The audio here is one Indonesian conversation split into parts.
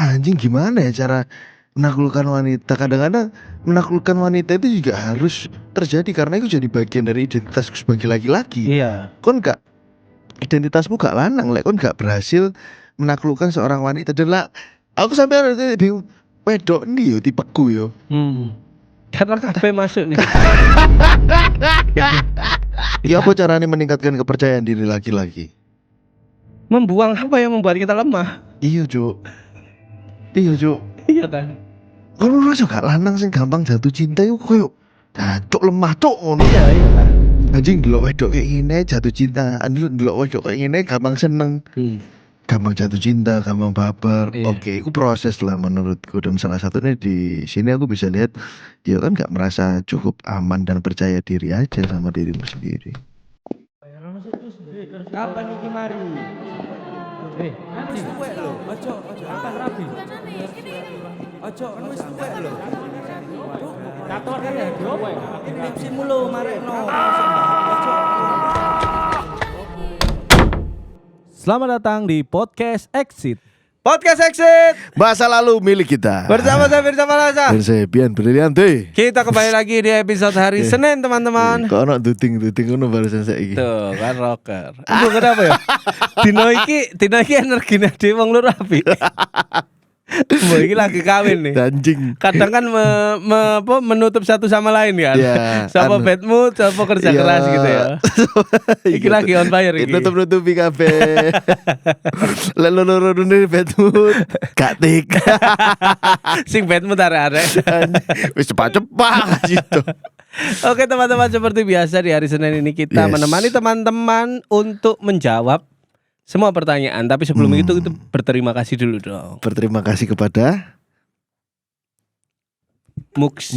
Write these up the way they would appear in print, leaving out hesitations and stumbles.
anjing gimana ya cara menaklukkan wanita. Kadang-kadang menaklukkan wanita itu juga harus terjadi karena itu jadi bagian dari identitasku sebagai laki-laki. Iya. Kon gak identitasmu gak lanang, kon gak berhasil menaklukkan seorang wanita. Dan lah aku sampai ada bingung, wedok nih yo tipeku yo. Karena kabeh masuk nih. Ya apa caranya meningkatkan kepercayaan diri laki-laki? Membuang apa yang membuat kita lemah? Iya Cuk. Iya kan. Kalau lu juga lanang sing gampang jatuh cinta itu koyo cuk lemah cuk ngono. Iya kan. Anjing delok wedok kayak gini jatuh cinta, delok wedok kayak gini gampang seneng. Gampang jatuh cinta, gampang baper. Iya. Oke, itu proses lah menurutku, dan salah satunya di sini aku bisa lihat dia kan nggak merasa cukup aman dan percaya diri aja sama dirimu sendiri. Kapan iki mari? Wis tuwek lho, ojo kapan rabi. Ojo kan wis tuwek lho. Katone ya, tuwek. Skripsimu lho marekno. Ojo. Selamat datang di Podcast Exit. Podcast Exit Masa lalu milik kita. bersama saya Firsa Palasa. Dan saya Pian Briliante. Kita kembali lagi di episode hari Senin teman-teman. Kok ono duting ngono barusan saiki. Tuh kan rocker. Itu kenapa ya? Dino iki energine dhewe wong loro apik. Mbok iki lagi kawin nih. Anjing. Kadang kan menutup satu sama lain kan. Ya, Sama bad mood, sama kerja keras gitu ya. Iki lagi on fire iki. Nutup-nutupi kabeh. Lelo-loro rene bad mood. Gak tik. Sing bad mood arek-arek. Wis cepat-cepat gitu. Oke teman-teman, seperti biasa di hari Senin ini kita menemani teman-teman untuk menjawab semua pertanyaan. Tapi sebelum itu kita berterima kasih dulu dong. Berterima kasih kepada Mux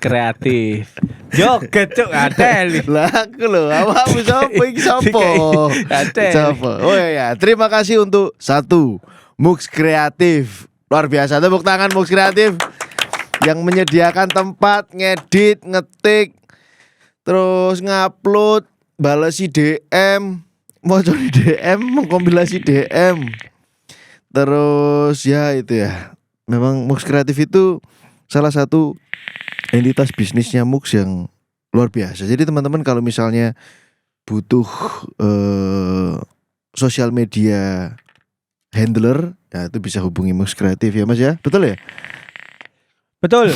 Kreatif. Joget cuk adel. lah aku lho, awakmu sapa iki sapa? Adel. Sapa? Oh ya, terima kasih untuk satu Mux Kreatif. Luar biasa, tepuk tangan Mux Kreatif yang menyediakan tempat ngedit, ngetik, terus ngupload, balesi DM, mau cari DM, mengkompilasi DM. Terus ya itu ya. Memang Mux Kreatif itu salah satu entitas bisnisnya Mux yang luar biasa. Jadi teman-teman kalau misalnya butuh sosial media handler, ya itu bisa hubungi Mux Kreatif ya Mas ya. Betul ya? Betul.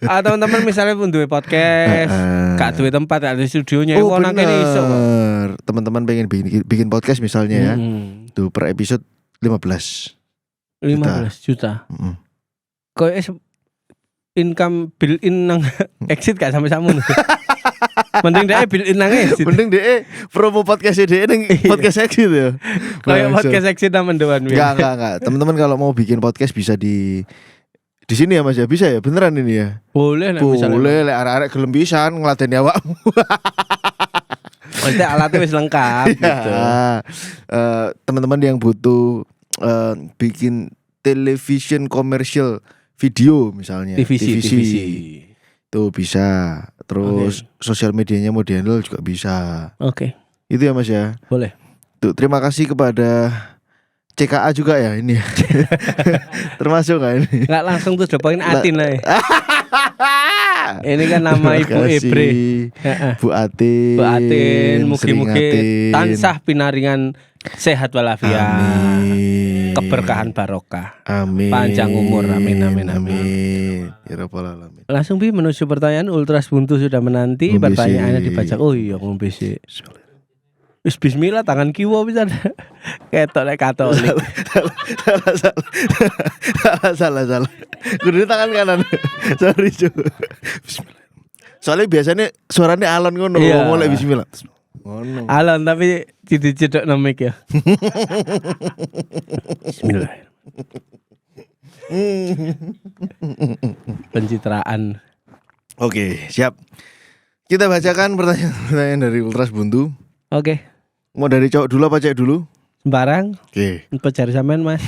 Teman-teman misalnya pun duwe podcast, gak duwe tempat, ada studionya, Oh nang kene iso kok. bener. Teman-teman pengen bikin podcast misalnya ya. Tuh per episode 15 juta. Kok income built-in nang exit gak sampai samun. Mending dia built-in nang exit. Mending deh promo podcast deh nang podcast exit ya. Kayak podcast exit nang mendoan. Enggak. Teman-teman kalau mau bikin podcast bisa di sini ya Mas ya, bisa ya, beneran ini ya. Boleh nek misalnya. Boleh, lek arek-arek gelem pisan ngladeni awakmu. Maksudnya alatnya wis lengkap gitu. Teman-teman yang butuh bikin television komersial video misalnya, TVC. tuh bisa. Terus sosial medianya mau di-handle juga bisa. Oke. Itu ya Mas ya. Boleh. Tuh, terima kasih kepada CKA juga ya ini. Termasuk kan ini? Enggak langsung tuh poin Atin lah. Ini kan nama Ibu Ebre. Bu Atin. Bu Atin, mugi-mugi tansah pinaringan sehat walafiat. Amin. Keberkahan barokah. Amin. Panjang umur. Amin. Ya rabbal alamin. Langsung bi menuju pertanyaan. Ultras Buntu sudah menanti. Ngombe Pertanyaannya sih. dibaca. Oh iya ngombe sih. Wis bismillah tangan kiwa bisa. Ketok lek Katolik. Salah. Kudu tangan kanan. Sorry cu. Bismillah. Soalnya biasanya suaranya alon ngono, Iya. mulai bismillah. Ngono. Alon tapi cedek nomik ya. Bismillah. Pencitraan. Oke, siap. Kita bacakan pertanyaan dari Ultras Buntu. Oke. Mau dari cowok dulu apa cewek dulu? Sembarang. Oke. Pencari sampean Mas.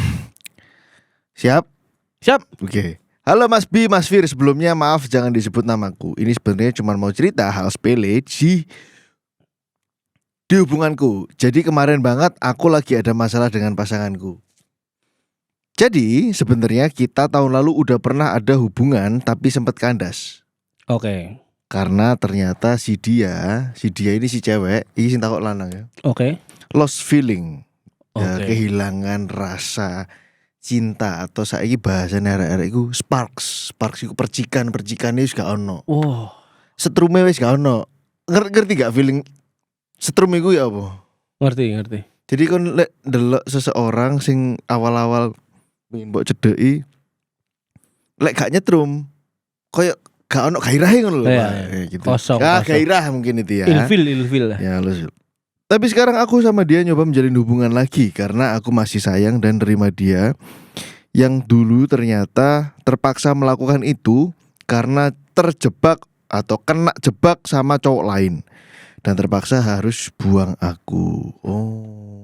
Siap? Siap. Oke. Halo Mas Bi, Mas Fir, sebelumnya maaf jangan disebut namaku. Ini sebenarnya cuma mau cerita hal sepele di hubunganku. Jadi kemarin banget aku lagi ada masalah dengan pasanganku. Jadi sebenarnya kita tahun lalu udah pernah ada hubungan tapi sempat kandas. Oke. Karena ternyata si dia ini si cewek, ini sing takok lanang ya. Oke. Lost feeling. Ya, Oke. kehilangan rasa cinta atau saiki bahasane arek-arek iku sparks iku percikan-percikane wis gak ono. Wow. Setrume wis gak ono. Ngerti gak feeling setrum iku ya apa? Ngerti. Jadi kon lek ndelok seseorang sing awal-awal pengen mbok cedeki lek gak nyetrum koyo gak ono gairahe ngono lho. Iya, Pak. iya. Kayak gitu. Kosong. Gairah mungkin itu ya. Ilfil lah. Ya halus. Tapi sekarang aku sama dia nyoba menjalin hubungan lagi karena aku masih sayang dan nerima dia yang dulu ternyata terpaksa melakukan itu karena terjebak atau kena jebak sama cowok lain dan terpaksa harus buang aku. Oh.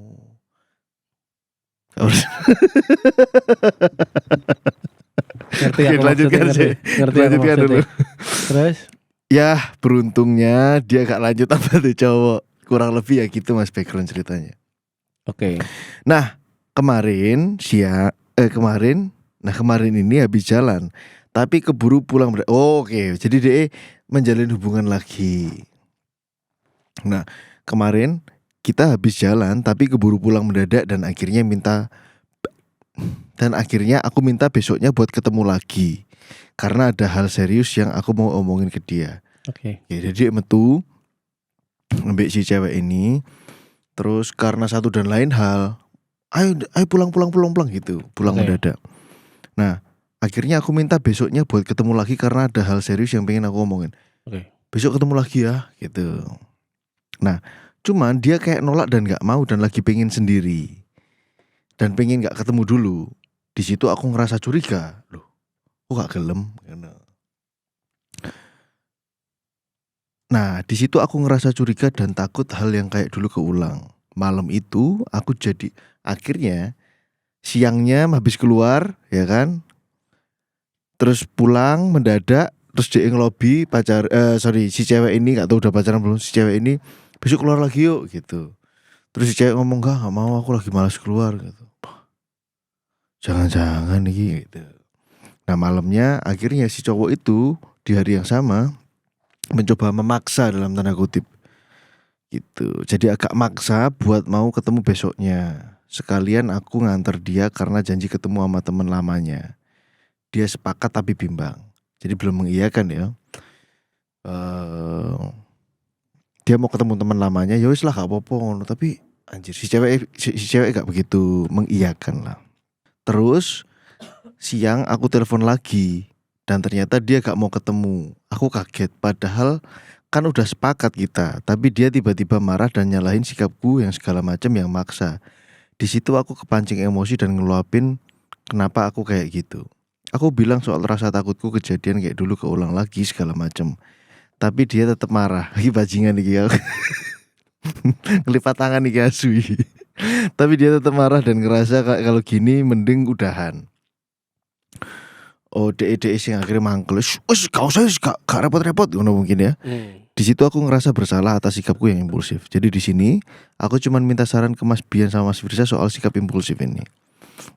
Ngerti Oke, aku lanjutkan maksudnya, sih. ngerti aku Lanjutkan maksudnya. dulu. Terus Ya beruntungnya dia gak lanjut apa tuh cowok. Kurang lebih ya gitu mas background ceritanya. oke. Nah kemarin kemarin ini habis jalan tapi keburu pulang. Oke, jadi dia menjalin hubungan lagi. Nah kemarin kita habis jalan tapi keburu pulang mendadak dan akhirnya aku minta besoknya buat ketemu lagi karena ada hal serius yang aku mau omongin ke dia. Oke. Ya, jadi dia metu ambek si cewek ini. Terus karena satu dan lain hal, ayo pulang gitu, pulang Oke. mendadak. Nah, akhirnya aku minta besoknya buat ketemu lagi karena ada hal serius yang pengen aku omongin. Oke. Besok ketemu lagi ya, gitu. Nah, cuman dia kayak nolak dan nggak mau dan lagi pengen sendiri dan pengen nggak ketemu dulu. Di situ aku ngerasa curiga, loh, kok gak gelem? Nah, di situ aku ngerasa curiga dan takut hal yang kayak dulu keulang. Malam itu aku jadi akhirnya siangnya habis keluar, ya kan? Terus pulang mendadak, terus dia ngelobi si cewek ini gak tahu udah pacaran belum, si cewek ini besok keluar lagi yuk gitu. Terus si cewek ngomong gak mau, aku lagi malas keluar gitu. Jangan-jangan nih gitu. Nah malamnya akhirnya si cowok itu di hari yang sama mencoba memaksa dalam tanda kutip gitu. Jadi agak maksa buat mau ketemu besoknya. Sekalian aku nganter dia karena janji ketemu sama teman lamanya. Dia sepakat tapi bimbang. Jadi belum mengiyakan ya. Dia mau ketemu teman lamanya, ya wis lah gak apa-apa ngono. Tapi anjir si cewek gak begitu mengiyakan lah. Terus siang aku telepon lagi dan ternyata dia gak mau ketemu. Aku kaget padahal kan udah sepakat kita. Tapi dia tiba-tiba marah dan nyalahin sikapku yang segala macam yang maksa. Di situ aku kepancing emosi dan ngeluapin kenapa aku kayak gitu. Aku bilang soal rasa takutku kejadian kayak dulu keulang lagi segala macam. Tapi dia tetap marah. Iki bajingan iki aku. Ngelipat tangan iki asui. Tapi dia tetap marah dan ngerasa kalau gini mending udahan. Oh DE sing akhirnya mangkel. Wes gak usah gak repot-repot ngono mungkin ya. Di situ aku ngerasa bersalah atas sikapku yang impulsif. Jadi di sini aku cuman minta saran ke Mas Bian sama Mas Firza soal sikap impulsif ini.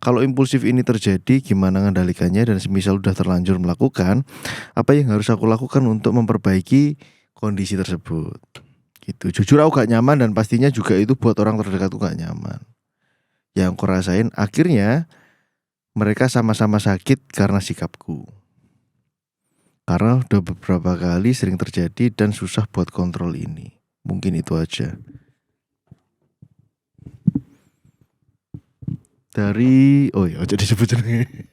Kalau impulsif ini terjadi gimana ngendalikannya dan semisal udah terlanjur melakukan, apa yang harus aku lakukan untuk memperbaiki kondisi tersebut. Gitu. Jujur aku gak nyaman dan pastinya juga itu buat orang terdekatku gak nyaman. Yang aku rasain akhirnya mereka sama-sama sakit karena sikapku. Karena udah beberapa kali sering terjadi dan susah buat kontrol ini. Mungkin itu aja. Dari ojo disebut jenenge.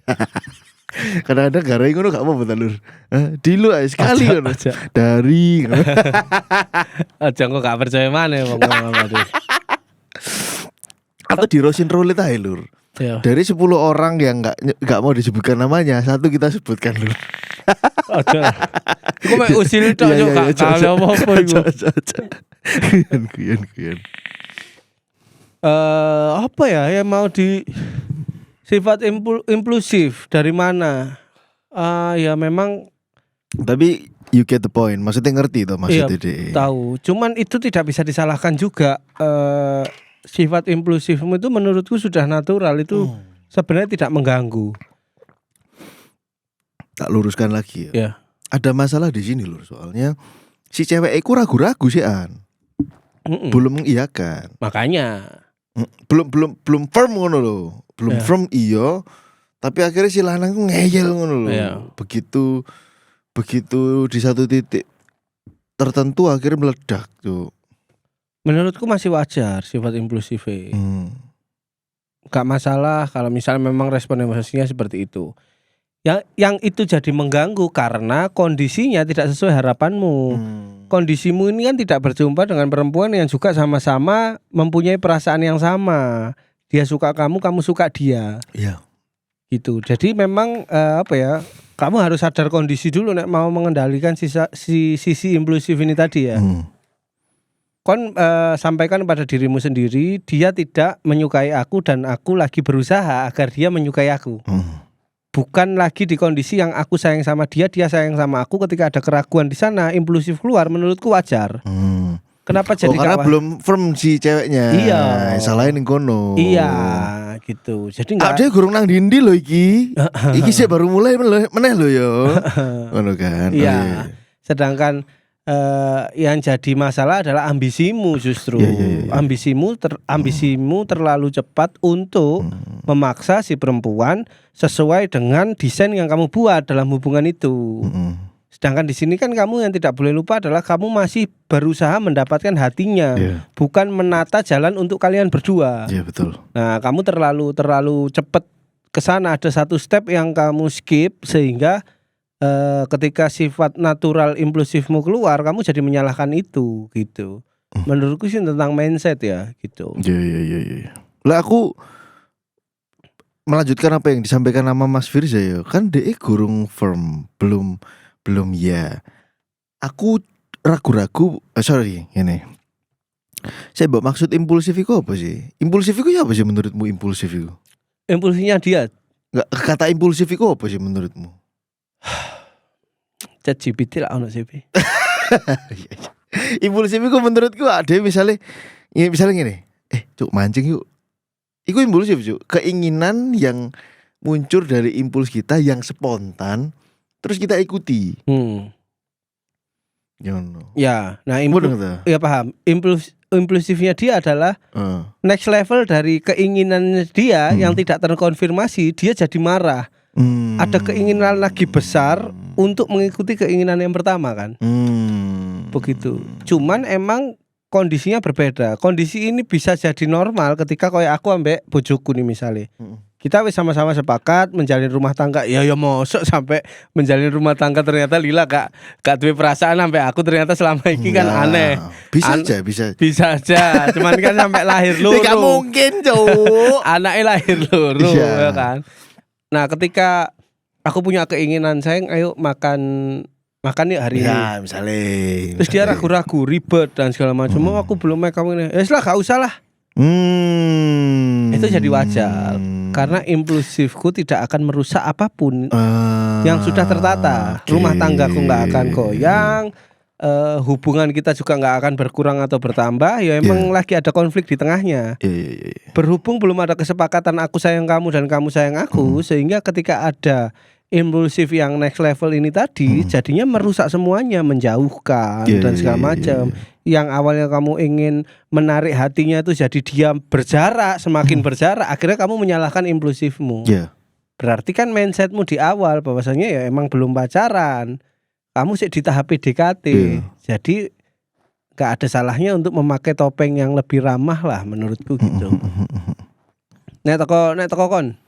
Kadang-kadang garai ngono gak apa-apa Lur. Dilu ae sekali ngono. Dari Aja kok gak percaya mana wong ngomong. atau di Rosin Roulette aja Lur. Iya. Dari 10 orang yang gak mau disebutkan namanya, satu kita sebutkan Lur. Aja. Iku mek usil tok yo gak kale apa-apa iku. Kuyen. Apa ya yang mau di sifat impulsif dari mana? Ya memang Tapi you get the point. Maksudnya ngerti toh maksudnya iya, tahu. Cuman itu tidak bisa disalahkan juga. Sifat impulsifmu itu menurutku sudah natural itu sebenarnya tidak mengganggu. Tak luruskan lagi ya. Ya. Ada masalah di sini loh, soalnya si cewek iku ragu-ragu sih An. Belum mengiyakan. Makanya Belum firm ngono loh. Belum Ya. firm iya, tapi akhirnya si lanang ku ngeyel ngono loh. Ya. Begitu di satu titik tertentu akhirnya meledak tuh. menurutku masih wajar sifat impulsif. Gak masalah kalau misalnya memang respon emosinya seperti itu. Yang itu jadi mengganggu karena kondisinya tidak sesuai harapanmu. Kondisimu ini kan tidak berjumpa dengan perempuan yang juga sama-sama mempunyai perasaan yang sama. Dia suka kamu suka dia. Iya. Gitu. Jadi memang kamu harus sadar kondisi dulu nek mau mengendalikan sisi impulsif ini tadi ya. Kon sampaikan pada dirimu sendiri, dia tidak menyukai aku dan aku lagi berusaha agar dia menyukai aku. Bukan lagi di kondisi yang aku sayang sama dia sayang sama aku. Ketika ada keraguan di sana, impulsif keluar, menurutku wajar. Kenapa jadi karena kawan? belum firm si ceweknya. Iya. Salahin ning kono. Iya, gitu. Jadi enggak. Ada gurung nang dindi lho iki. Iki sih baru mulai meneh lho ya. Ngono kan. Iya. Sedangkan yang jadi masalah adalah ambisimu justru. Iya. Ambisimu terlalu cepat untuk memaksa si perempuan sesuai dengan desain yang kamu buat dalam hubungan itu. Sedangkan di sini kan kamu yang tidak boleh lupa adalah kamu masih berusaha mendapatkan hatinya, bukan menata jalan untuk kalian berdua. Iya betul. Nah, kamu terlalu cepat ke sana, ada satu step yang kamu skip sehingga ketika sifat natural impulsifmu keluar, kamu jadi menyalahkan itu gitu. Menurutku sih tentang mindset ya gitu. Iya. Lah aku melanjutkan apa yang disampaikan sama Mas Firza ya. Kan DE gurung firm, belum ya. Aku ragu-ragu, sorry ini. Saya maksud impulsif itu apa sih? Impulsif itu apa sih menurutmu impulsif itu? Impulsifnya dia. Enggak, kata impulsif itu apa sih menurutmu? ChatGPT lah ono CP. Impulsif itu menurutku ada misalnya gini. Cuk mancing yuk. Iku impulsif cuk. Keinginan yang muncul dari impuls kita yang spontan terus kita ikuti. Ya, nah ya paham. Impulsifnya dia adalah next level dari keinginan dia yang tidak terkonfirmasi, dia jadi marah. Ada keinginan lagi besar untuk mengikuti keinginan yang pertama kan. Begitu. Cuman emang kondisinya berbeda. Kondisi ini bisa jadi normal ketika kayak aku ambek bojoku nih misalnya. Kita wis sama-sama sepakat menjalin rumah tangga. Ya mosok sampai menjalin rumah tangga ternyata Lila gak duwe perasaan sampai aku ternyata selama ini kan aneh. Bisa aja. Cuman kan sampai lahir loro. Gak mungkin, Cuk. Anaknya lahir loro ya kan. Nah, ketika aku punya keinginan sayang ayo makan yuk hari ini. Ya, misalnya. Terus dia ragu-ragu, ribet dan segala macam. Aku belum make kamu ini. Ya sudah, gak usah lah. Itu jadi wajar. Karena impulsifku tidak akan merusak apapun yang sudah tertata. Rumah tanggaku gak akan goyang. Hubungan kita juga nggak akan berkurang atau bertambah. Ya emang lagi ada konflik di tengahnya. Berhubung belum ada kesepakatan aku sayang kamu dan kamu sayang aku, sehingga ketika ada impulsif yang next level ini tadi, jadinya merusak semuanya, menjauhkan dan segala macam. Yang awalnya kamu ingin menarik hatinya itu jadi dia berjarak, semakin berjarak, akhirnya kamu menyalahkan impulsifmu. Berarti kan mindsetmu di awal bahwasanya ya emang belum pacaran. Kamu sih di tahap PDKT, jadi gak ada salahnya untuk memakai topeng yang lebih ramah lah menurutku gitu. Nek toko kon.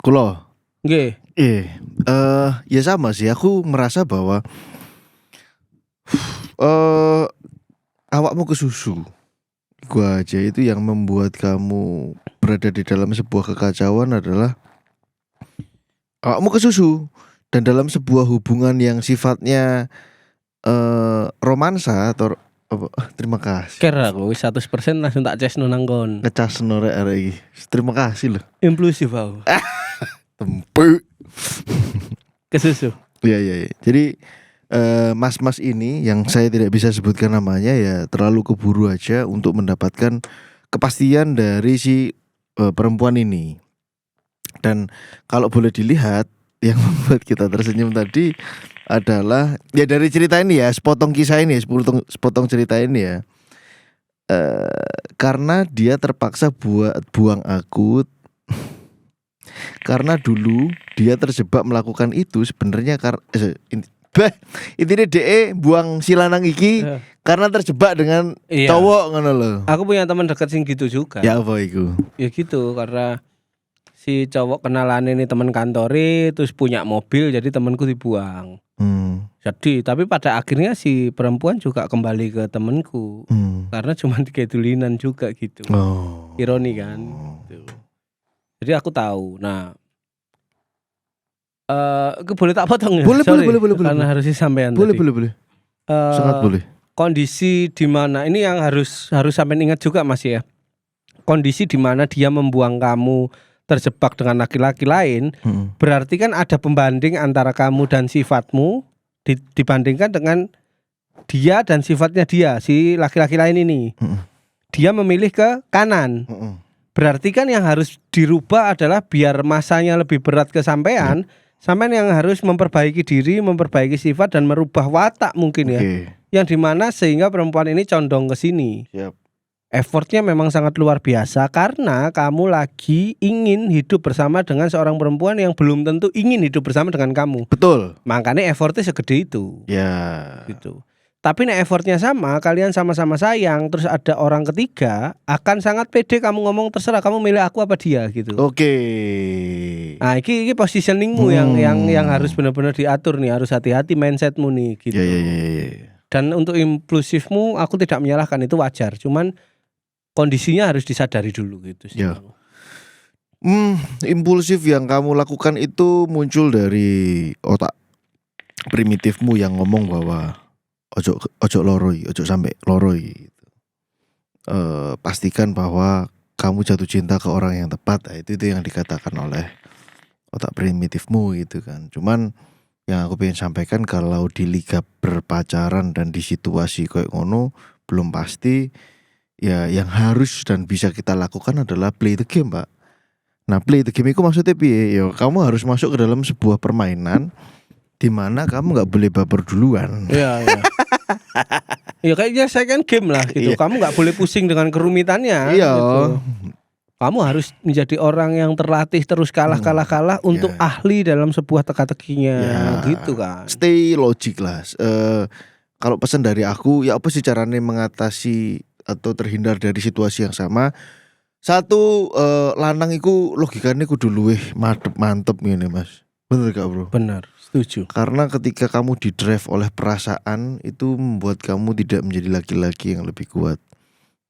Kulo. Nggih. Ya sama sih. Aku merasa bahwa awakmu kesusu. Gua aja itu yang membuat kamu berada di dalam sebuah kekacauan adalah awakmu kesusu. Dan dalam sebuah hubungan yang sifatnya romansa atau terima kasih. Kira aku 100% langsung tak cesno nang kon. Ngecas norek arek iki. Terima kasih loh. Impulsif aku. Tempe. Kesusu. Iya. Jadi mas-mas ini yang saya tidak bisa sebutkan namanya ya terlalu keburu aja untuk mendapatkan kepastian dari si perempuan ini. Dan kalau boleh dilihat, yang membuat kita tersenyum tadi adalah ya dari cerita ini ya, sepotong kisah ini, sepotong cerita ini ya. Karena dia terpaksa buang aku karena dulu dia terjebak melakukan itu sebenarnya intinya DE buang si lanang iki karena terjebak dengan cowok ngono lho. Aku punya teman dekat sing gitu juga. Ya apa iku? Ya gitu, karena si cowok kenalan ini teman kantore terus punya mobil, jadi temanku dibuang. Jadi tapi pada akhirnya si perempuan juga kembali ke temanku karena cuma dikedulinan juga gitu. Ironi kan. Gitu. Jadi aku tahu. Nah, boleh tak potong ya? Boleh. Karena harus disampaikan. Boleh. Sangat boleh. Kondisi di mana ini yang harus sampai ingat juga Mas ya. Kondisi di mana dia membuang kamu terjebak dengan laki-laki lain, berarti kan ada pembanding antara kamu dan sifatmu dibandingkan dengan dia dan sifatnya dia, si laki-laki lain ini. Dia memilih ke kanan. Berarti kan yang harus dirubah adalah biar masanya lebih berat ke sampean, sampean yang harus memperbaiki diri, memperbaiki sifat dan merubah watak mungkin ya. Yang dimana sehingga perempuan ini condong ke sini. Effortnya memang sangat luar biasa karena kamu lagi ingin hidup bersama dengan seorang perempuan yang belum tentu ingin hidup bersama dengan kamu. Betul. Makanya effortnya segede itu. Ya. Gitu. Tapi nek effortnya sama, kalian sama-sama sayang, terus ada orang ketiga, akan sangat pede kamu ngomong terserah kamu milih aku apa dia gitu. Oke. Nah, ini positioningmu yang harus benar-benar diatur nih, harus hati-hati mindsetmu nih gitu. Ya. Dan untuk impulsifmu, aku tidak menyalahkan, itu wajar. Cuman kondisinya harus disadari dulu gitu sih. Ya. Impulsif yang kamu lakukan itu muncul dari otak primitifmu yang ngomong bahwa ojo loroi, ojo sampai loroi gitu. Pastikan bahwa kamu jatuh cinta ke orang yang tepat. Itu yang dikatakan oleh otak primitifmu gitu kan. Cuman yang aku pengen sampaikan, kalau di liga berpacaran dan di situasi kayak ngono belum pasti. Ya yang harus dan bisa kita lakukan adalah play the game, Pak. Nah, play the game itu maksudnya piye? Ya kamu harus masuk ke dalam sebuah permainan di mana kamu nggak boleh baper duluan. Iya. Ya kayaknya second game lah gitu. Kamu nggak boleh pusing dengan kerumitannya. Iya. Gitu. Kamu harus menjadi orang yang terlatih terus kalah untuk ahli dalam sebuah teka-tekinya gitu kan. Stay logic lah. Kalau pesan dari aku, ya apa sih caranya mengatasi atau terhindar dari situasi yang sama? Satu, lanang iku logikanya kudu luwih mantep ngene Mas. Bener gak bro? Benar, setuju. Karena ketika kamu didrive oleh perasaan, itu membuat kamu tidak menjadi laki-laki yang lebih kuat.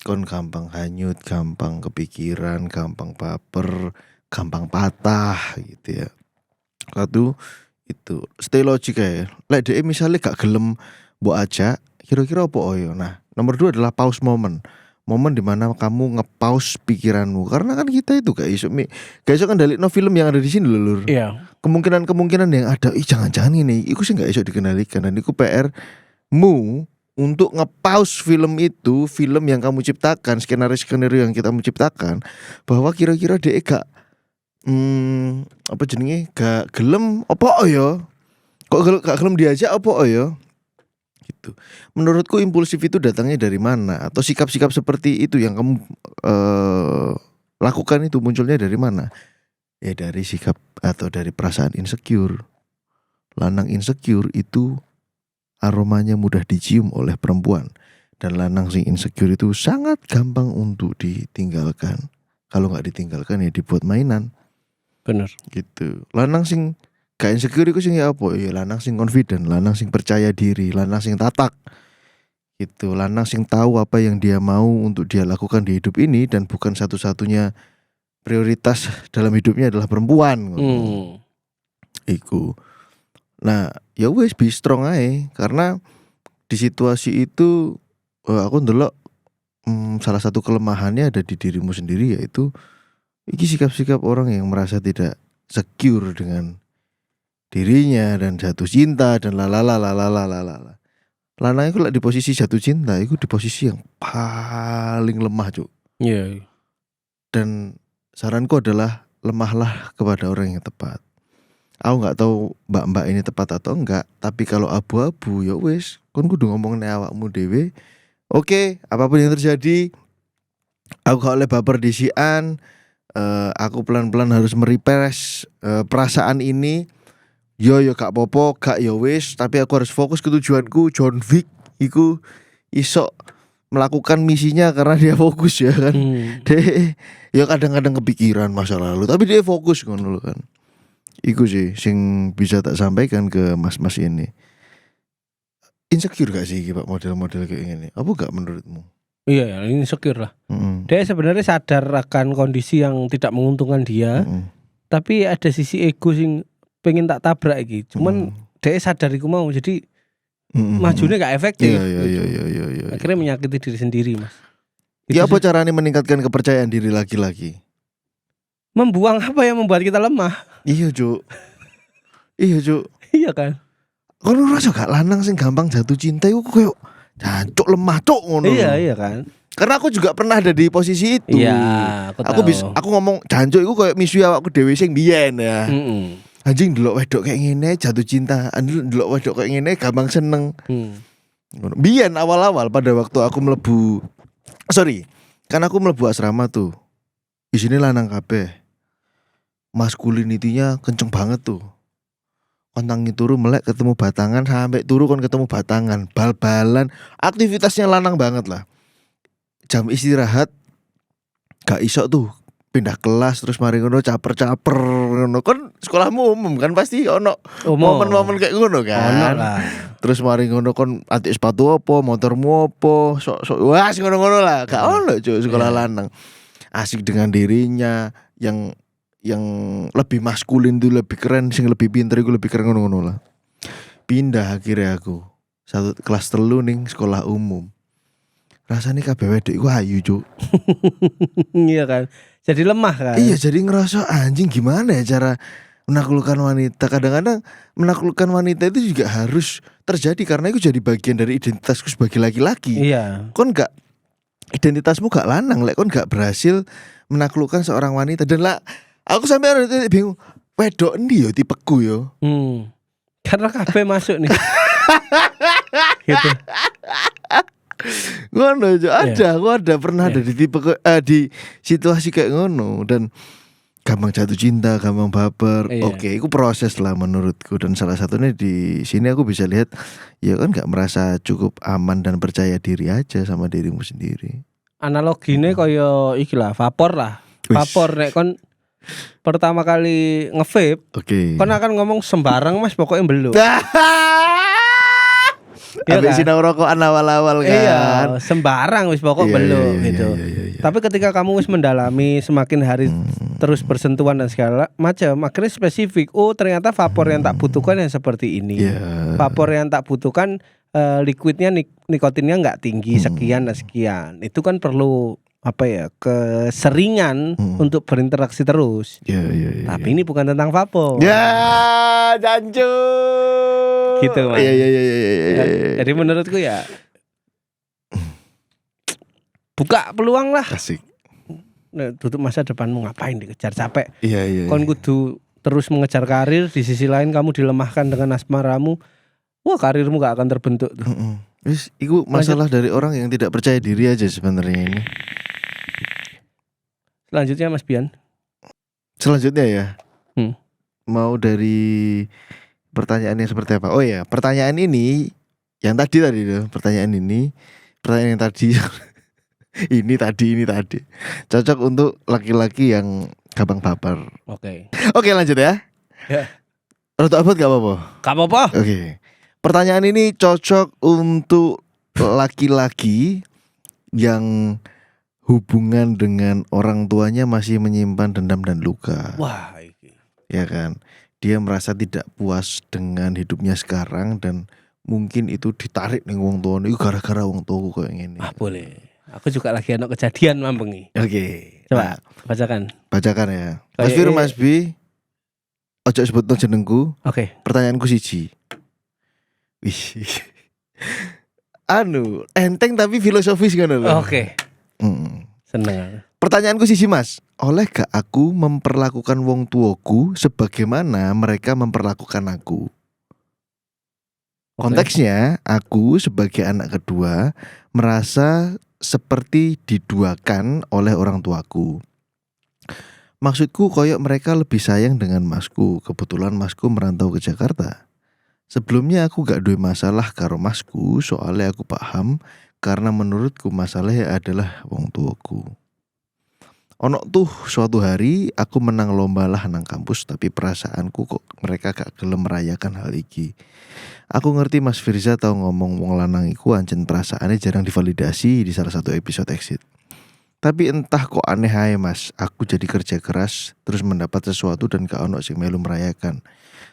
Kon gampang hanyut, gampang kepikiran, gampang baper, gampang patah gitu ya. Satu itu stay logic ya. Lek dhek misalnya gak gelem mbok ajak, kira-kira apa oyo. Nah, nomor 2 adalah pause moment dimana kamu nge-pause pikiranmu. Karena kan kita itu gak iso kendalikan film yang ada di sini lho. Iya. Kemungkinan yang ada, jangan-jangan ini, iku sih gak iso dikendalikan. Dan iku PR-mu untuk nge-pause film itu, film yang kamu ciptakan, skenario yang kita menciptakan, bahwa kira-kira dia gak gak gelem apa ya? Kok gak gelem diajak apa ya? Gitu. Menurutku impulsif itu datangnya dari mana, atau sikap-sikap seperti itu yang kamu lakukan itu munculnya dari mana? Ya dari sikap atau dari perasaan insecure. Lanang insecure itu aromanya mudah dicium oleh perempuan, dan lanang sing insecure itu sangat gampang untuk ditinggalkan. Kalau nggak ditinggalkan ya dibuat mainan. Bener. Gitu. Lanang sing gak insecure itu sing ya apa? Ya lanang sing confident, lanang sing percaya diri, lanang sing tatak. Gitu. Lanang sing tahu apa yang dia mau untuk dia lakukan di hidup ini, dan bukan satu-satunya prioritas dalam hidupnya adalah perempuan. Iku. Nah, ya wes be strong aja, karena di situasi itu aku ndelok salah satu kelemahannya ada di dirimu sendiri, yaitu iki sikap-sikap orang yang merasa tidak secure dengan dirinya dan jatuh cinta dan lalala. Lanang iku lek di posisi jatuh cinta iku di posisi yang paling lemah, Cuk. Iya. Dan saranku adalah lemahlah kepada orang yang tepat. Aku nggak tahu mbak-mbak ini tepat atau enggak, tapi kalau abu-abu ya wis, kon kudu ngomong nek awakmu dhewe. Oke, apapun yang terjadi, aku gak oleh baper disian. Aku pelan-pelan harus merepress perasaan ini. Yo gak popo, gak yo wis, tapi aku harus fokus ke tujuanku. John Wick iku iso melakukan misinya karena dia fokus ya kan. Dia ya kadang-kadang kepikiran masa lalu, tapi dia fokus ngono lho kan. Iku sih sing bisa tak sampaikan ke mas-mas ini. Insecure gak sih Pak model-model kayak gini? Apa gak menurutmu? Iya ya, ini insecure lah. Dia sebenarnya sadar akan kondisi yang tidak menguntungkan dia, tapi ada sisi ego sing pengen tak tabrak iki. Cuman dia sadar iku mau, jadi majunya gak efektif. Iya. Akhirnya menyakiti diri sendiri, Mas. Ya apa caranya meningkatkan kepercayaan diri laki-laki? Membuang apa yang membuat kita lemah. Iya Cuk. Iya kan? Kalau rasa gak lanang sing gampang jatuh cinta iku koyo jancuk lemah cuk ngono. Iya kan. Karena aku juga pernah ada di posisi itu. Iya, aku tahu. Aku ngomong jancuk iku koyo misu awakku dhewe sing biyen ya. Anjing ndelok wedok kayak ngene jatuh cinta, ndelok wedok kayak ngene gampang seneng. Ngono. Biyen awal-awal pada waktu aku kan aku mlebu asrama tuh. Di sini lanang kabeh. Masculinity-nya kenceng banget tuh. Kontangi turu melek ketemu batangan, sampai turu kon ketemu batangan, bal-balan, aktivitasnya lanang banget lah. Jam istirahat gak iso tuh pindah kelas terus mari ngono caper-caper ngono. Kon sekolahmu umum kan pasti ono momen-momen kayak ngono kan. Terus mari ngono kon antik sepatu apa, motormu apa, sok wah ngono-ngono lah. Gak ono cuy sekolah lanang. Asik dengan dirinya yang lebih maskulin tuh lebih keren, sing lebih pinter iku lebih keren ngono-ngono lah. Pindah akhirnya aku satu kelas 3 ning sekolah umum. Rasanya kabeh wedok iku ayu, Cuk. Iya kan. Jadi lemah kan. Iya, jadi ngerasa anjing gimana ya cara menaklukkan wanita. Kadang-kadang menaklukkan wanita itu juga harus terjadi karena itu jadi bagian dari identitasku sebagai laki-laki. Iya. Kon gak identitasmu gak lanang, lek kon gak berhasil menaklukkan seorang wanita dan lah aku sampai bingung, wedok endi yo tipeku yo. Karena kabeh masuk nih. Gitu. Ngono aja aku ada pernah ada di tipe di situasi kayak ngono dan gampang jatuh cinta, gampang baper. Oke, itu proses lah menurutku dan salah satunya di sini aku bisa lihat ya kan gak merasa cukup aman dan percaya diri aja sama dirimu sendiri. Analogine kaya iki lah, vapor lah. Vapor nek kon pertama kali nge-vape, kon akan ngomong sembarang Mas, pokoknya belum. Habis sinau rokokan awal-awal kan. Iya, sembarang wis pokok belum gitu. Tapi ketika kamu wis mendalami semakin hari terus bersentuhan dan segala macam, akhirnya spesifik. Oh, ternyata vapor yang tak butuhkan yang seperti ini. Vapor yang tak butuhkan liquidnya nikotinnya nggak tinggi sekian dan sekian. Itu kan perlu apa ya, keseringan untuk berinteraksi terus. Tapi ini bukan tentang vapor. Ya, jancu. Gitu Mas. Iya. Jadi menurutku ya buka peluang lah. Asik. Nah, tutup masa depanmu ngapain dikejar capek. Iya. Kon kudu terus mengejar karir, di sisi lain kamu dilemahkan dengan asmaramu. Wah, karirmu gak akan terbentuk tuh. Wis, itu masalah dari orang yang tidak percaya diri aja sebenarnya ini. Selanjutnya Mas Bian. Selanjutnya ya. Mau dari pertanyaannya seperti apa? Oh ya, pertanyaan ini yang tadi tuh, pertanyaan yang tadi ini tadi cocok untuk laki-laki yang gampang baper. Oke, lanjut ya. Rotok abot gak apa-apa. Gak apa-apa. Oke. Pertanyaan ini cocok untuk laki-laki yang hubungan dengan orang tuanya masih menyimpan dendam dan luka. Wah, ini. Ya kan? Dia merasa tidak puas dengan hidupnya sekarang dan mungkin itu ditarik nih wong tuane iku gara-gara wong tuaku kayak gini. Boleh. Aku juga lagi ana kejadian mambengi. Oke. Coba bacakan. Bacakan ya. Mas Fir, Mas B. Ojo sebutno jenengku. Oke. Pertanyaanku siji. Wih. Enteng tapi filosofis ngono lho. Oke. Seneng. Pertanyaanku siji Mas. oleh gak aku memperlakukan wong tuaku sebagaimana mereka memperlakukan aku? Konteksnya, aku sebagai anak kedua merasa seperti diduakan oleh orang tuaku. Maksudku koyok mereka lebih sayang dengan masku. Kebetulan masku merantau ke Jakarta. Sebelumnya aku gak duwe masalah karo masku, soalnya aku paham karena menurutku masalahnya adalah wong tuaku. Ono tuh suatu hari aku menang lomba lah nang kampus, tapi perasaanku kok mereka gak gelem merayakan hal iki. Aku ngerti Mas Firza tau ngomong wong lanang iku ancen perasaannya jarang divalidasi di salah satu episode Exit. Tapi entah kok aneh ae Mas, aku jadi kerja keras terus mendapat sesuatu dan gak ono sing melu merayakan.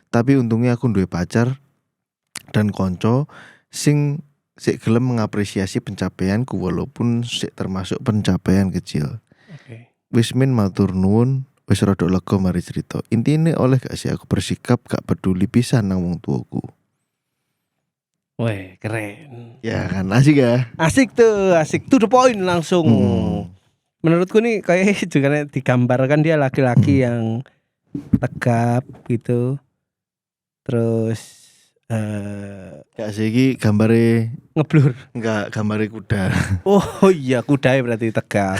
Tapi untungnya aku duwe pacar dan konco sing sik gelem mengapresiasi pencapaianku walaupun sik termasuk pencapaian kecil. Wis min matur nuwun, wis rada lega mari cerita. Intine oleh gak sih aku bersikap gak peduli pisan nang wong tuaku. Weh, keren. Ya kan asik ya. Asik to the point langsung. Menurutku nih kayak juga digambarkan dia laki-laki yang tegap gitu. Terus Gak sih iki gambare ngeblur. enggak gambare kuda. Oh iya, kudae berarti tegap.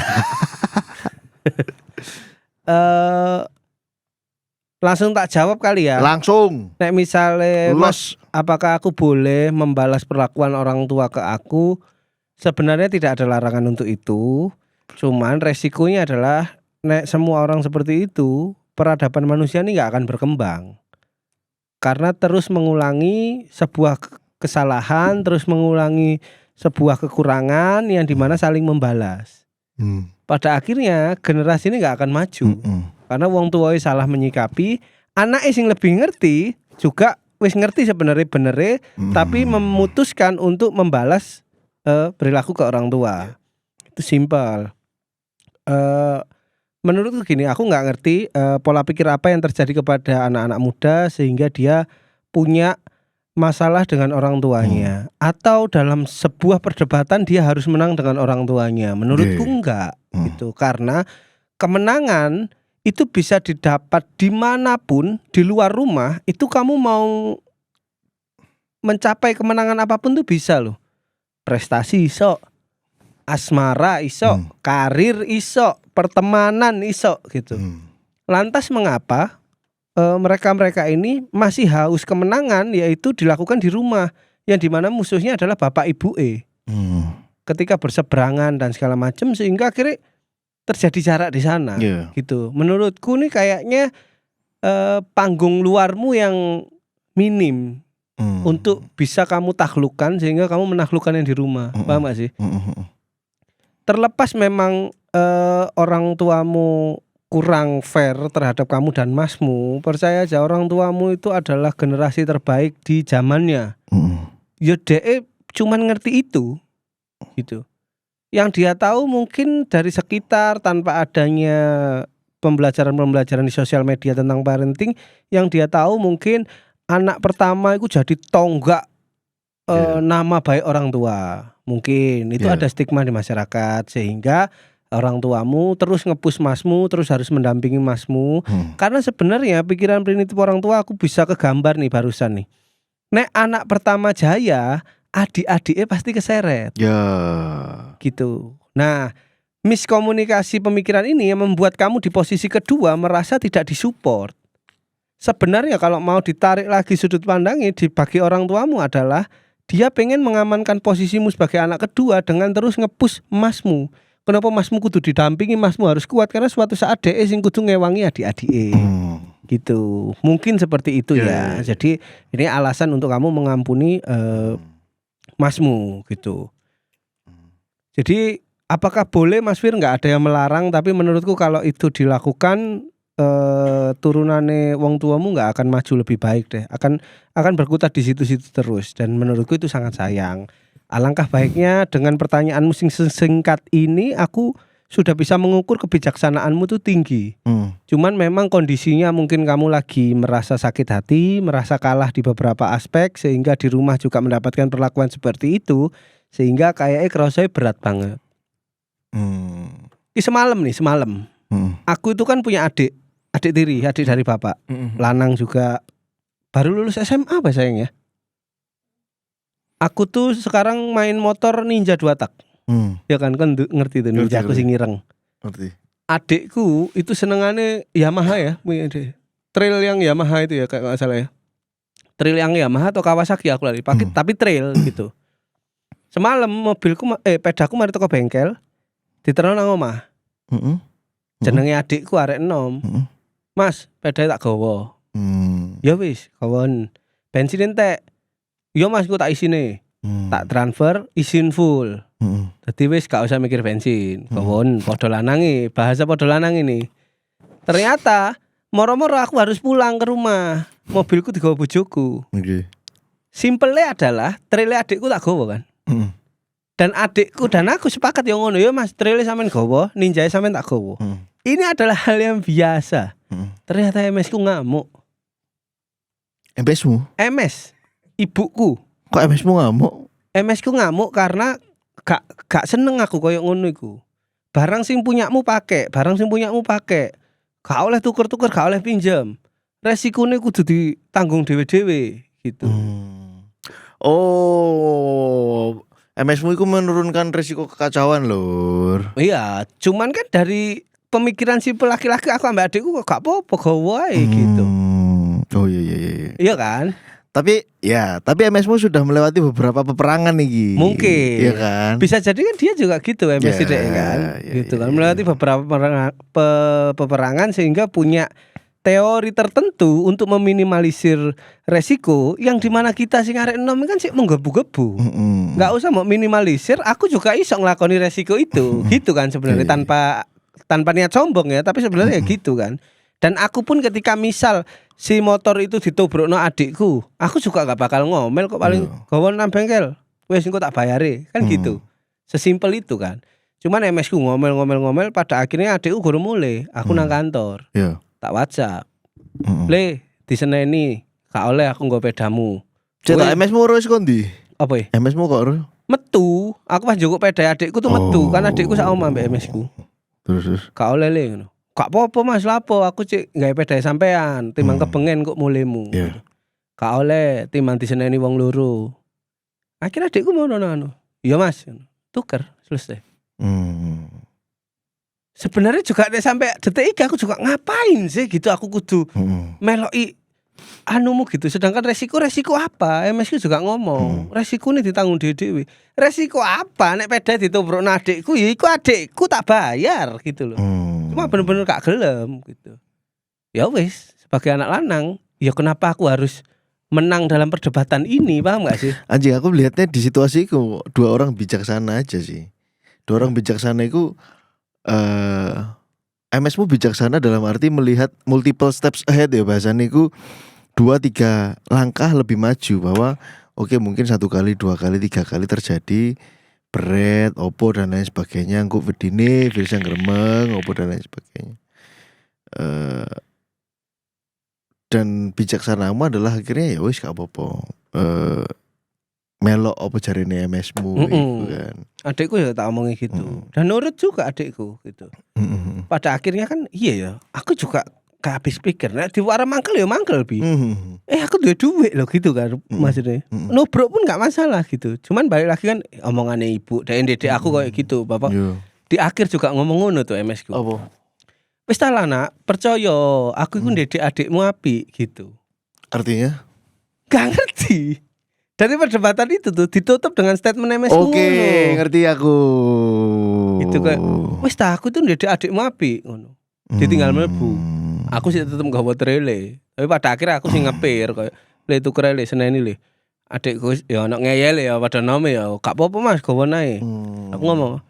Langsung tak jawab kali ya. Langsung. Nek misalnya Mas, Los. apakah aku boleh membalas perlakuan orang tua ke aku? Sebenarnya tidak ada larangan untuk itu. Cuman resikonya adalah nek semua orang seperti itu, peradaban manusia ini gak akan berkembang. Karena terus mengulangi sebuah kesalahan, terus mengulangi sebuah kekurangan yang dimana saling membalas. Pada akhirnya generasi ini gak akan maju. Karena wong tuae salah menyikapi, anaknya sing lebih ngerti juga wis ngerti sebenarnya benernya, tapi memutuskan untuk membalas perilaku ke orang tua. Itu simpel. Menurutku gini, aku nggak ngerti pola pikir apa yang terjadi kepada anak-anak muda sehingga dia punya masalah dengan orang tuanya, atau dalam sebuah perdebatan dia harus menang dengan orang tuanya. Menurutku enggak gitu, karena kemenangan itu bisa didapat dimanapun di luar rumah. Itu kamu mau mencapai kemenangan apapun tuh bisa loh. Prestasi iso, asmara iso, karir iso, pertemanan iso gitu. Lantas mengapa mereka-mereka ini masih haus kemenangan, yaitu dilakukan di rumah yang dimana musuhnya adalah bapak ibu ketika berseberangan dan segala macam, sehingga akhirnya terjadi jarak di sana gitu. Menurutku nih kayaknya panggung luarmu yang minim untuk bisa kamu taklukkan sehingga kamu menaklukkan yang di rumah. Paham gak sih? Terlepas memang orang tuamu kurang fair terhadap kamu dan masmu, percaya aja orang tuamu itu adalah generasi terbaik di zamannya. Ya DE cuman ngerti itu gitu. Yang dia tahu mungkin dari sekitar tanpa adanya pembelajaran-pembelajaran di sosial media tentang parenting, yang dia tahu mungkin anak pertama itu jadi tonggak nama baik orang tua. Mungkin itu ada stigma di masyarakat sehingga orang tuamu terus nge-push masmu, terus harus mendampingi masmu. Karena sebenarnya pikiran primitif orang tua aku bisa kegambar nih barusan nih. Nek anak pertama jaya, adik-adiknya pasti keseret. Gitu. Nah, miskomunikasi pemikiran ini yang membuat kamu di posisi kedua merasa tidak disupport. Sebenarnya kalau mau ditarik lagi sudut pandangnya bagi orang tuamu adalah dia pengen mengamankan posisimu sebagai anak kedua dengan terus nge-push masmu. Kenapa masmu kudu didampingi, masmu harus kuat karena suatu saat DE sing kudu ngewangi adik-adik. Gitu. Mungkin seperti itu ya. Jadi ini alasan untuk kamu mengampuni masmu gitu. Jadi apakah boleh Mas Fir? Nggak ada yang melarang, tapi menurutku kalau itu dilakukan turunane wong tuamu nggak akan maju lebih baik deh. Akan berkutat di situ-situ terus, dan menurutku itu sangat sayang. Alangkah baiknya dengan pertanyaanmu singkat ini aku sudah bisa mengukur kebijaksanaanmu tuh tinggi. Cuman memang kondisinya mungkin kamu lagi merasa sakit hati, merasa kalah di beberapa aspek sehingga di rumah juga mendapatkan perlakuan seperti itu, sehingga kayaknya kerasanya berat banget. Semalam Aku itu kan punya adik tiri, adik dari bapak. Lanang juga baru lulus SMA apa sayang ya. Aku tuh sekarang main motor Ninja 2 tak. Ya kan ngerti tuh Ninja aku sing ireng. Ngerti. Adikku itu senengannya Yamaha ya, punya dia. Trail yang Yamaha itu ya kayak nggak salah ya. Trail yang Yamaha atau Kawasaki aku lari pakai tapi trail gitu. Semalam pedaku mari toko bengkel diterno nang omah. Jenenge adikku arek enom. Mas, pedae tak gawa. Ya wis, kawon. Bensin entek. Yo Mas, ku tak isine. Tak transfer isin full. Dadi wis gak usah mikir bensin. Kawon padha lanange, bahasa padha lanang ini. Ternyata moro-moro aku harus pulang ke rumah. Mobilku digawa bojoku. Simpelnya adalah traile adikku tak gawa kan. Dan adikku dan aku sepakat yang ngono, ya Mas, traile sampean gawa, ninjae sampean tak gawa. Ini adalah hal yang biasa. Ternyata MS ku ngamuk. MS-mu? MS ibuku. Kok MS-mu ngamuk? MS ku ngamuk karena gak seneng aku koyo ngono iku. Barang sing punyamu pakai, gak oleh tuker-tuker, gak oleh pinjam. Resikone kudu ditanggung dhewe-dhewe gitu. Oh, MS-mu itu menurunkan risiko kekacauan lur. Iya, cuman kan dari pemikiran si laki-laki aku ambek adikku kok gak apa-apa gawe gitu. Oh iya. Iya kan? Tapi MS-mu sudah melewati beberapa peperangan nih. Mungkin. Iya kan? Bisa jadi kan dia juga gitu MS kan. Gitu kan. Melewati beberapa peperangan sehingga punya teori tertentu untuk meminimalisir resiko yang dimana kita sing arek enom kan sik menggebu-gebu. Enggak usah mau minimalisir, aku juga iso nglakoni resiko itu. Gitu kan sebenarnya tanpa niat sombong ya, tapi sebenarnya gitu kan. Dan aku pun ketika misal si motor itu ditobrokno adikku, aku juga gak bakal ngomel kok, paling gawa nang bengkel. Wes engko tak bayare, kan gitu. Sesimpel itu kan. Cuman MS ku ngomel pada akhirnya adikku guru mulai, aku nang kantor. Iya. Tak WhatsApp. Le, diseneni, gak oleh aku nggo pedamu. Cetak MS-mu urus kondi? Apa ya? MS-mu kok urus? Metu, aku pas njukuk peda adikku tuh metu, kan adikku sak omah mbek MS ku. Terus. Gak oleh le ngono. Gak apa-apa Mas, lapo aku cek gawe pedae sampean, timbang kepengen kok mulemu. Yeah. Gak oleh timbang diseneni wong loro. Akhirnya adikku mau nono. Iya Mas, tuker selesai. Sebenarnya juga sampai detik iki aku juga ngapain sih gitu, aku kudu meloki anumu gitu. Sedangkan resiko apa? MSku juga ngomong, resiko ini ditanggung dhewe. Resiko apa? Nek peda ditobrokno adikku, ya iku adikku tak bayar gitu loh. Cuma bener-bener gak gelem gitu. Ya wis, sebagai anak lanang, ya kenapa aku harus menang dalam perdebatan ini, paham gak sih? Anjing, aku melihatnya di situasi itu dua orang bijaksana aja sih. Dua orang bijaksana itu MS-mu bijaksana dalam arti melihat multiple steps ahead ya, bahasanya itu 2-3 langkah lebih maju, bahwa oke, mungkin 1 kali, 2 kali, 3 kali terjadi berat, opo dan lain sebagainya, engko bedine virus yang gremeng, opo dan lain sebagainya. Dan bijaksanamu adalah akhirnya ya wis gak apa-apa. Melok apa jarine MS-mu gitu kan. Adikku ya tak omongin gitu. Dan nurut juga adikku gitu. Pada akhirnya kan iya ya, aku juga gak habis pikir. Nah, di warung mangkel ya mangkel bi. Aku duit loh gitu kan maksudnya. Nubruk pun gak masalah gitu. Cuman balik lagi kan omongannya ibu dan dedek aku kayak gitu, Bapak. Di akhir juga ngomong ngono tuh MS ku. Apa? Wis ta lah nak, percaya aku iku ndedek adikmu apik gitu. Artinya? Gak ngerti. Dari perdebatan itu tuh ditutup dengan statement MS ngono. Oke, ngerti aku. Itu kayak wis ta aku tuh ndedek adikmu apik ngono. Ditinggal mlebu. Aku sih tetep gawa trele. Tapi pada akhirnya aku sih ngepir kayak le tuker le seneni le. Adikku ya ono ngeyel ya pada nome ya. Gak apa-apa Mas, gawa nae. Aku ngomong,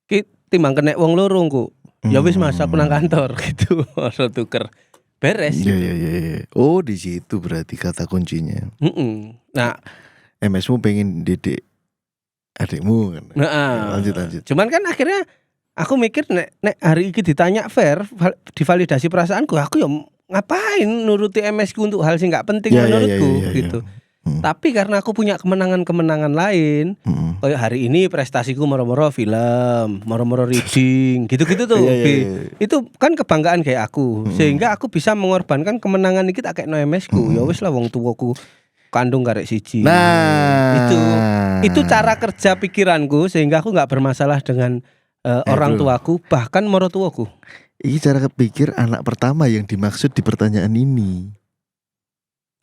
"Ki timbang kena wong loro engko." Ya wis Mas, aku nang kantor gitu. Ora tuker. Beres. Iya. Oh, di situ berarti kata kuncinya. Nah, MS-mu pengen didik adikmu kan. Lanjut. Cuman kan akhirnya aku mikir nek hari ini ditanya fair, divalidasi perasaanku, aku ya ngapain nuruti MS-ku untuk hal sing gak penting menurutku gitu. Tapi karena aku punya kemenangan-kemenangan lain, kayak hari ini prestasiku moro-moro film, moro-moro reading, gitu-gitu tuh. Iya, iya, B. iya. Itu kan kebanggaan kayak aku, sehingga aku bisa mengorbankan kemenangan iki tak kekno MS-ku. Ya wis lah wong tuaku kandung karek siji. Nah, Itu cara kerja pikiranku sehingga aku nggak bermasalah dengan orang bro. tuaku, bahkan morotuaku. Ini cara kepikir anak pertama yang dimaksud di pertanyaan ini.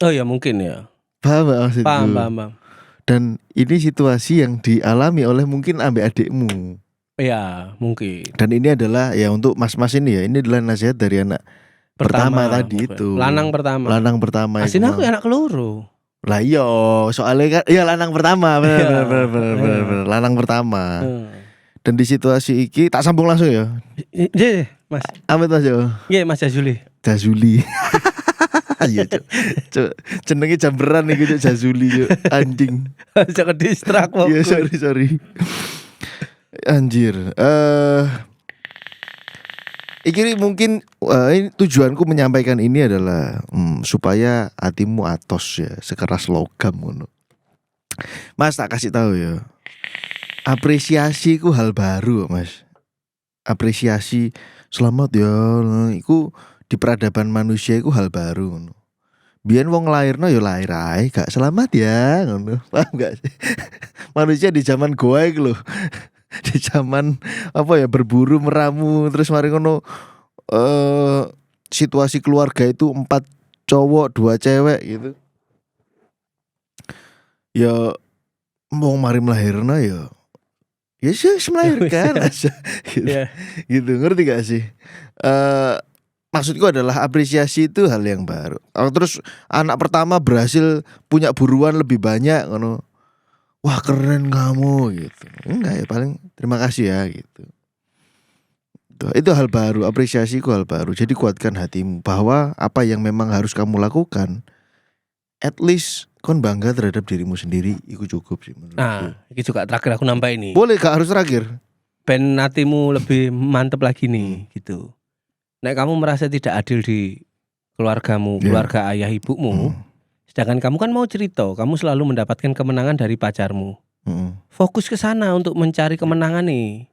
Oh ya mungkin ya. Paham gak maksudku? Paham. Dan ini situasi yang dialami oleh mungkin ambek adikmu. Ya mungkin. Dan ini adalah ya untuk mas-mas ini ya, ini adalah nasihat dari anak pertama tadi mungkin. itu. Lanang pertama. Lanang pertama itu. Asin aku anak keloro. Lah iya, soalnya kan ya lanang pertama, bener, Iya. bener. Lanang pertama. Hmm. Dan di situasi iki tak sambung langsung ya. Iya Mas. Amit Mas yo. Iya Mas Jazuli. Jazuli. Iya cuk. Cuk, jenenge jamberan iki cuk Jazuli cuk. Anjing. Jangan distrak kok. Iya sorry. Anjir. Iki mungkin ini tujuanku menyampaikan ini adalah supaya hatimu atos ya, sekeras logam ngono. Mas tak kasih tahu ya. Apresiasi ku hal baru Mas. Apresiasi selamat ya, iku di peradaban manusia iku hal baru ngono. Biyen wong lairno ya lahir ae, gak selamat ya ngono. Paham gak sih? Manusia di zaman goa iku lho. Di zaman apa ya berburu meramu terus mari ngono situasi keluarga itu 4 cowok 2 cewek gitu. Ya mau mari melahirna ya. Ya sih melahirkan aja. Gitu. Iya. Gitu ngerti gak sih? Maksudku adalah apresiasi itu hal yang baru. Terus anak pertama berhasil punya buruan lebih banyak ngono. Wah keren kamu gitu. Enggak ya paling terima kasih ya gitu. Itu hal baru, apresiasiku hal baru. Jadi kuatkan hatimu bahwa apa yang memang harus kamu lakukan, at least kon bangga terhadap dirimu sendiri. Itu cukup sih menurutku. Nah, ini juga terakhir aku nambah ini. Boleh gak harus terakhir? Ben hatimu lebih mantep lagi nih gitu. Nek kamu merasa tidak adil di keluargamu, keluarga ayah ibumu, sedangkan kamu kan mau cerita, kamu selalu mendapatkan kemenangan dari pacarmu. Fokus ke sana untuk mencari kemenangan nih.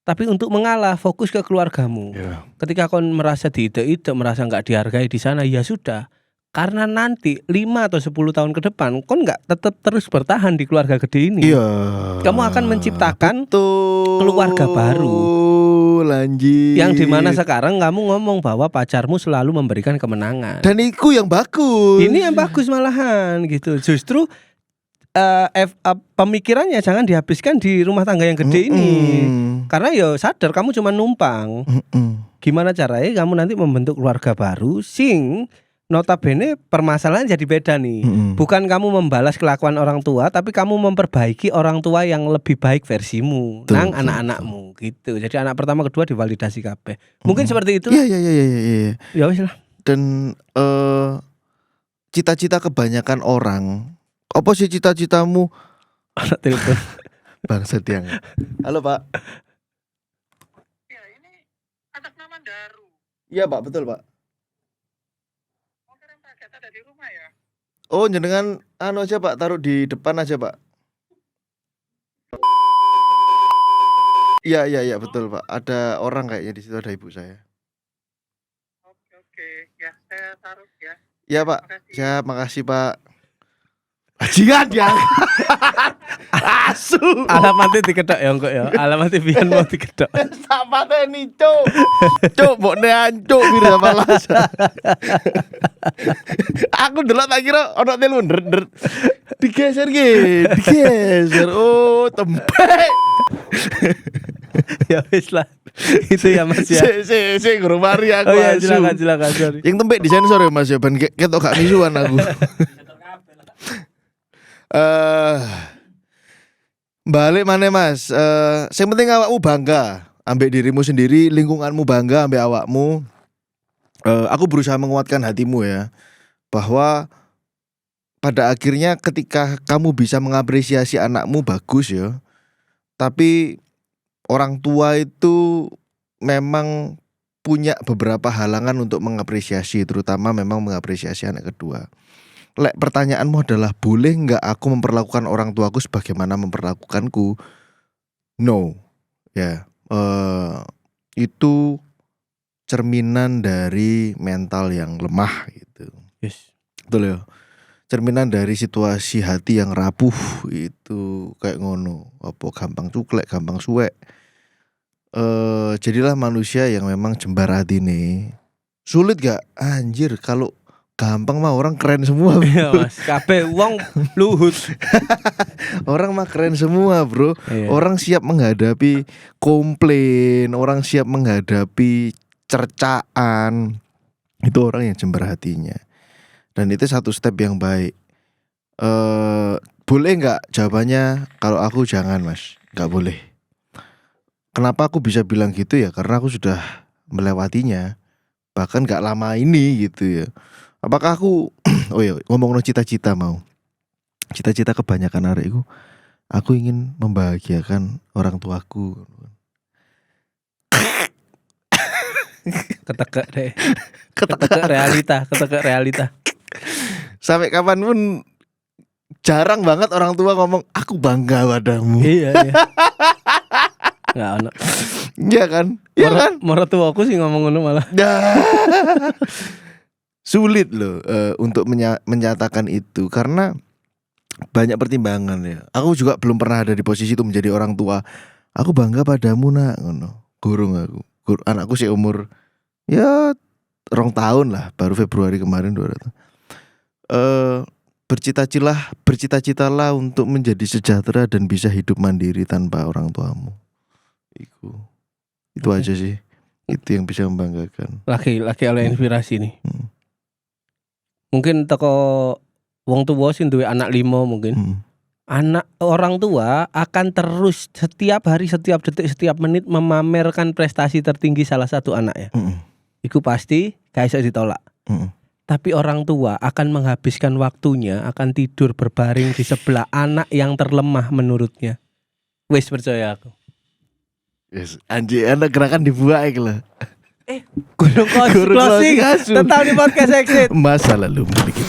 Tapi untuk mengalah, fokus ke keluargamu. Ketika kau merasa diide-ide, merasa nggak dihargai di sana, ya sudah. Karena nanti 5 atau 10 tahun ke depan, kau nggak tetap terus bertahan di keluarga gede ini. Iya. Kamu akan menciptakan Betul. keluarga baru. Lanjut. Yang dimana sekarang kamu ngomong bahwa pacarmu selalu memberikan kemenangan. Dan itu yang bagus. Ini yang bagus malahan gitu. Justru pemikirannya jangan dihabiskan di rumah tangga yang gede ini. Karena ya sadar kamu cuma numpang. Gimana caranya kamu nanti membentuk keluarga baru sing notabene permasalahan jadi beda nih. Bukan kamu membalas kelakuan orang tua, tapi kamu memperbaiki orang tua yang lebih baik versimu nang anak-anakmu gitu. Jadi anak pertama kedua divalidasi kabeh. Mungkin seperti itu. Iya. Ya wis lah. Dan cita-cita kebanyakan orang, apa sih cita-citamu? Anak telepon. Bangsa tiang. Halo Pak. Ya ini atas nama Daru. Iya Pak, betul Pak. Mau kirim paket ada di rumah ya? Oh jenengan anu aja Pak, taruh di depan aja Pak. Iya betul Pak. Ada orang kayaknya di situ, ada ibu saya. Oke. Ya saya taruh ya. Iya Pak. Makasih. Siap, makasih Pak. Bajingan dia. Asu. Alamatnya diketok ya kok ya. Alamatnya pian mau diketok. Sama teni cuk. Cuk, mbok neancuk bir sama las. Aku delok tak kira ono telu ndret. Digeser ge, digeser. Oh, tempe. Ya wis lah. Itu ya Mas ya. Si guru mari aku. Oh ya asu. silakan sorry. Yang tempe disensor ya Mas ya, ben ketok gak misuan aku. Balik mana Mas? Yang penting awakmu bangga, ambek dirimu sendiri, lingkunganmu bangga ambek awakmu. Aku berusaha menguatkan hatimu ya, bahwa pada akhirnya ketika kamu bisa mengapresiasi anakmu bagus ya. Tapi orang tua itu memang punya beberapa halangan untuk mengapresiasi, terutama memang mengapresiasi anak kedua. lek pertanyaanmu adalah boleh nggak aku memperlakukan orang tuaku sebagaimana memperlakukanku? No. Ya, itu cerminan dari mental yang lemah gitu. Yes. Betul ya. Cerminan dari situasi hati yang rapuh itu kayak ngono. Apa gampang cuklek, gampang suwek. Jadilah manusia yang memang jembar hati nih. Sulit gak? Anjir, kalau gampang mah orang keren semua. Iya Mas, kabeh wong luhut. Orang mah keren semua, bro. Iya. Orang siap menghadapi komplain, orang siap menghadapi cercaan. Itu orang yang jembar hatinya. Dan itu satu step yang baik. Boleh nggak? Jawabannya kalau aku jangan, Mas. Nggak boleh. Kenapa aku bisa bilang gitu ya? Karena aku sudah melewatinya. Bahkan nggak lama ini gitu ya. Apakah aku oh iya, ngomong cita-cita mau. Cita-cita kebanyakan hari itu aku ingin membahagiakan orang tuaku. Ketekek deh. Ketekek realita. Sampai kapanpun jarang banget orang tua ngomong aku bangga padamu. Iya. Enggak ono. Iya kan? Iya kan? Mertua aku sih ngomong ngono malah. Sulit loh untuk menyatakan itu karena banyak pertimbangan ya. Aku juga belum pernah ada di posisi itu menjadi orang tua. Aku bangga padamu nak, ngono. Gurung aku. Anakku sih umur ya 2 tahun lah, baru Februari kemarin 2 tahun. Bercita-citalah untuk menjadi sejahtera dan bisa hidup mandiri tanpa orang tuamu. Itu aja sih. Itu yang bisa membanggakan. Lagi oleh inspirasi nih. Mungkin teko wong tua sing duwe anak 5 mungkin. Anak orang tua akan terus setiap hari, setiap detik, setiap menit memamerkan prestasi tertinggi salah satu anaknya. Iku pasti gak iso ditolak. Tapi orang tua akan menghabiskan waktunya, akan tidur berbaring di sebelah anak yang terlemah menurutnya. Wis percaya aku. Yes, anjir, anak gerakan dibuat lah. Guru closing tetap di podcast Exit. Masa lalu memiliki